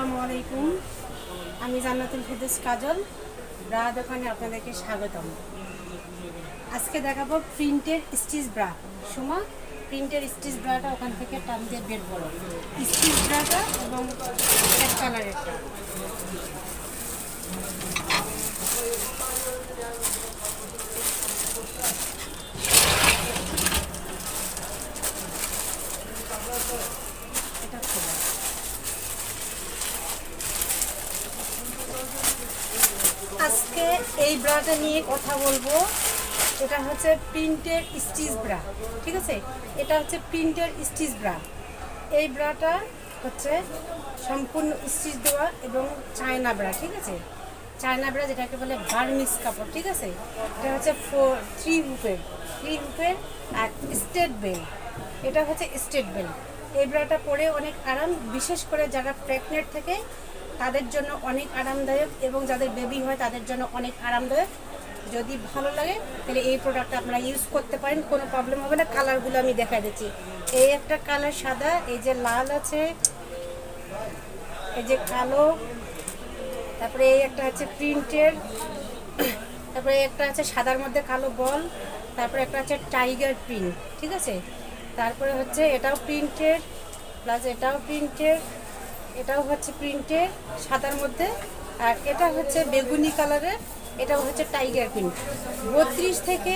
আসসালামু আলাইকুম। আমি জান্নাতুল ফেরদৌস কাজল, ব্রা দোকানে আপনাদেরকে স্বাগতম। আজকে দেখাবো প্রিন্টের স্টিচ ব্রা। সুমা, প্রিন্টের স্টিচ ব্রাটা ওখান থেকে টান দিয়ে বের করো। স্টিচ ব্রাটা এবং এক কালারেরটা। এটা খোলা। আজকে এই ব্রাটা নিয়ে কথা বলবো। এটা হচ্ছে প্রিন্টের স্টিচ ব্রা, ঠিক আছে? এটা হচ্ছে প্রিন্টের স্টিচ ব্রা। এই ব্রাটা হচ্ছে সম্পূর্ণ স্টিচ দেওয়া এবং চায়না ব্রা, ঠিক আছে? চায়না ব্রা যেটাকে বলে বার্মিস কাপড়, ঠিক আছে? এটা হচ্ছে থ্রি হুপের আর স্টেট বেল। এটা হচ্ছে স্টেট বেল। এই ব্রাটা পরে অনেক আরাম, বিশেষ করে যারা প্রেগনেন্ট থাকে তাদের জন্য অনেক আরামদায়ক এবং যাদের বেবি হয় তাদের জন্য অনেক আরামদায়ক। যদি ভালো লাগে তাহলে এই প্রোডাক্টটা আপনারা ইউজ করতে পারেন, কোনো প্রবলেম হবে না। কালারগুলো আমি দেখা দিচ্ছি। এই একটা কালার সাদা, এই যে লাল আছে, এই যে কালো, তারপরে এই একটা হচ্ছে প্রিন্টের, তারপরে একটা আছে সাদার মধ্যে কালো বল, তারপরে একটা আছে টাইগার প্রিন্ট, ঠিক আছে? তারপরে হচ্ছে এটাও প্রিন্টের, প্লাস এটাও প্রিন্টের, এটাও হচ্ছে প্রিন্টের সাদার মধ্যে, আর এটা হচ্ছে বেগুনি কালারের, এটাও হচ্ছে টাইগার প্রিন্ট। 32 থেকে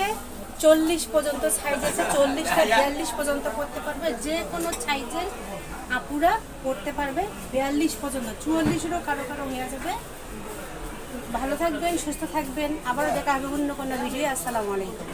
40 পর্যন্ত সাইজ আছে, 40 থেকে 42 পর্যন্ত পড়তে পারবে, যে কোনো সাইজের আপুরা পড়তে পারবে। 42 পর্যন্ত, 44এরও কারো কারো হয়ে যাবে। ভালো থাকবেন, সুস্থ থাকবেন। আবারও দেখা হবে অন্য কোনো ভিডিও। আসসালামু আলাইকুম।